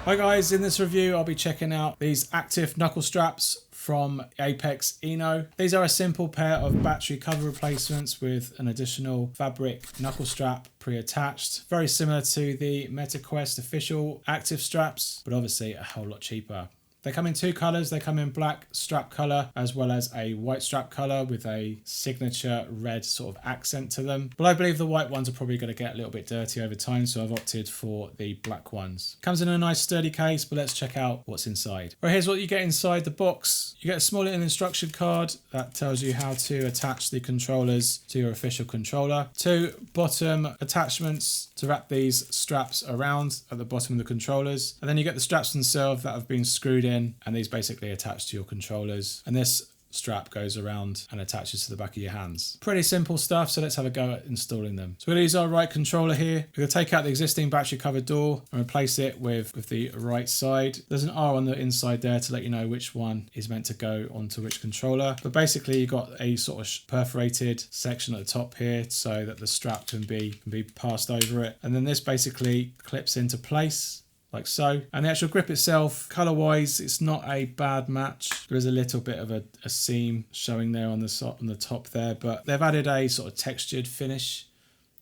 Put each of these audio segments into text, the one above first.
Hi guys, in this review I'll be checking out these active knuckle straps from APEXINNO. These are a simple pair of battery cover replacements with an additional fabric knuckle strap pre-attached. Very similar to the MetaQuest official active straps, but obviously a whole lot cheaper. They come in two colours. They come in black strap colour as well as a white strap colour with a signature red sort of accent to them. But I believe the white ones are probably going to get a little bit dirty over time, so I've opted for the black ones. Comes in a nice sturdy case, but let's check out what's inside. Right, here's what you get inside the box. You get a small little instruction card that tells you how to attach the controllers to your official controller. Two bottom attachments to wrap these straps around at the bottom of the controllers. And then you get the straps themselves that have been screwed in, and these basically attach to your controllers, and this strap goes around and attaches to the back of your hands. Pretty simple stuff, so let's have a go at installing them. So we're going to use our right controller here. We're going to take out the existing battery covered door and replace it with the right side. There's an R on the inside there to let you know which one is meant to go onto which controller, but basically you've got a sort of perforated section at the top here so that the strap can be passed over it, and then this basically clips into place like so. And the actual grip itself, color wise, it's not a bad match. There is a little bit of a seam showing there on the top there, but they've added a sort of textured finish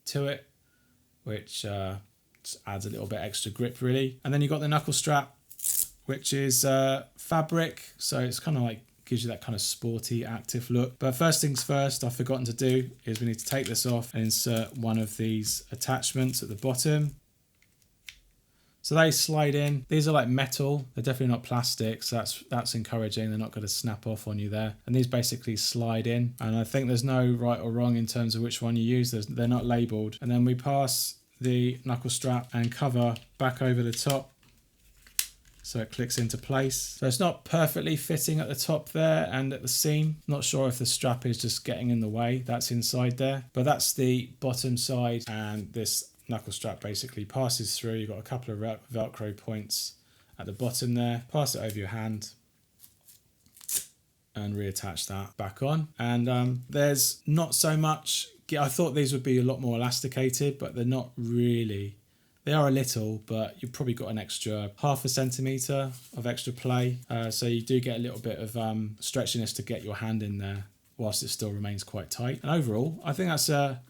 to it, which just adds a little bit extra grip really. And then you've got the knuckle strap, which is fabric, so it's kind of like gives you that kind of sporty active look. But first things first, I've forgotten to do is we need to take this off and insert one of these attachments at the bottom. So they slide in. These are like metal. They're definitely not plastic, so that's encouraging. They're not going to snap off on you there. And these basically slide in. And I think there's no right or wrong in terms of which one you use. They're not labelled. And then we pass the knuckle strap and cover back over the top, so it clicks into place. So it's not perfectly fitting at the top there and at the seam. Not sure if the strap is just getting in the way. That's inside there. But that's the bottom side, and this knuckle strap basically passes through. You've got a couple of Velcro points at the bottom there. Pass it over your hand and reattach that back on. And there's not so much. I thought these would be a lot more elasticated, but they're not really. They are a little, but you've probably got an extra 0.5 centimetre of extra play. So you do get a little bit of stretchiness to get your hand in there whilst it still remains quite tight. And overall, I think that's a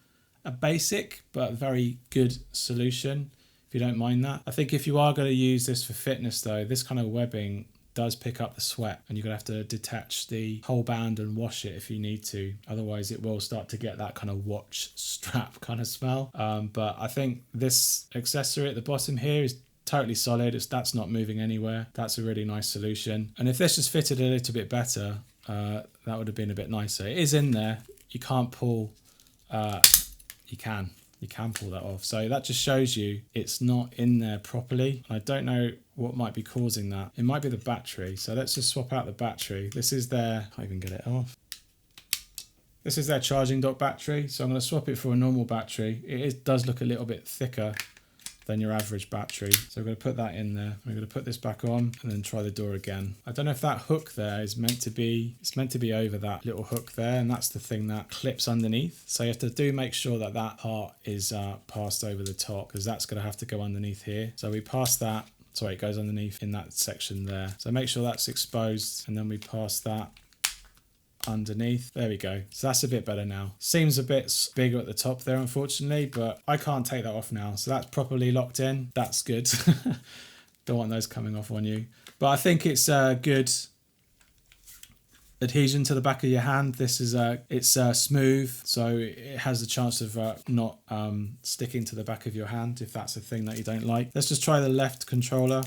basic but very good solution, if you don't mind that. I think if you are going to use this for fitness though, this kind of webbing does pick up the sweat, and you're going to have to detach the whole band and wash it if you need to. Otherwise it will start to get that kind of watch strap kind of smell. But I think this accessory at the bottom here is totally solid. That's not moving anywhere. That's a really nice solution. And if this just fitted a little bit better, that would have been a bit nicer. It is in there. You can't pull you can pull that off, so that just shows you it's not in there properly. I don't know what might be causing that. It might be the battery, so let's just swap out the battery. This is their, I can't even get it off. This is their charging dock battery, so I'm going to swap it for a normal battery. It does look a little bit thicker than your average battery, so we're going to put that in there. We're going to put this back on and then try the door again. I don't know if that hook there is meant to be, it's meant to be over that little hook there, and that's the thing that clips underneath. So you have to make sure that that part is passed over the top, because that's going to have to go underneath here. So we pass that, sorry, it goes underneath in that section there. So make sure that's exposed, and then we pass that underneath. There we go. So that's a bit better now. Seems a bit bigger at the top there, unfortunately, but I can't take that off now. So that's properly locked in. That's good. Don't want those coming off on you. But I think it's a good adhesion to the back of your hand. This is it's smooth, so it has the chance of not sticking to the back of your hand if that's a thing that you don't like. Let's just try the left controller,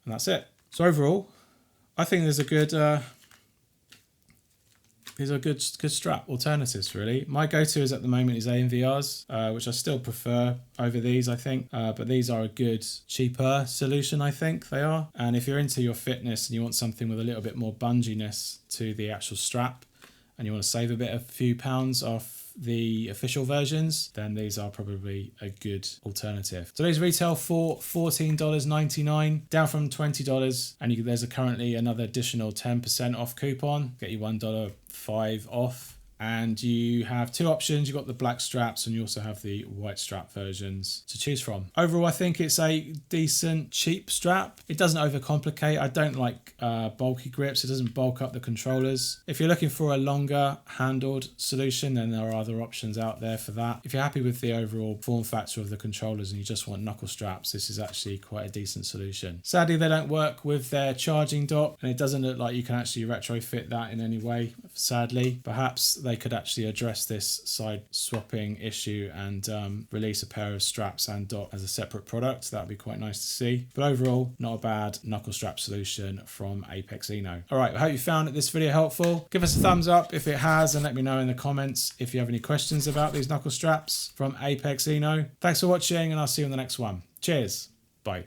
and that's it. So overall, I think there's a good these are good strap alternatives really. My go-to is at the moment is AMVRs, which I still prefer over these, I think. But these are a good, cheaper solution, I think they are. And if you're into your fitness and you want something with a little bit more bunginess to the actual strap, and you want to save a few pounds off the official versions, then these are probably a good alternative. So these retail for $14.99, down from $20, and there's currently another additional 10% off coupon, get you $1.05 off And you have two options. You've got the black straps and you also have the white strap versions to choose from. Overall, I think it's a decent, cheap strap. It doesn't overcomplicate. I don't like bulky grips. It doesn't bulk up the controllers. If you're looking for a longer handled solution, then there are other options out there for that. If you're happy with the overall form factor of the controllers and you just want knuckle straps, this is actually quite a decent solution. Sadly, they don't work with their charging dock, and it doesn't look like you can actually retrofit that in any way, sadly. Perhaps they could actually address this side swapping issue and release a pair of straps and dock as a separate product. That would be quite nice to see. But overall, not a bad knuckle strap solution from APEXINNO. All right, I hope you found this video helpful. Give us a thumbs up if it has, and let me know in the comments if you have any questions about these knuckle straps from APEXINNO. Thanks for watching, and I'll see you in the next one. Cheers. Bye.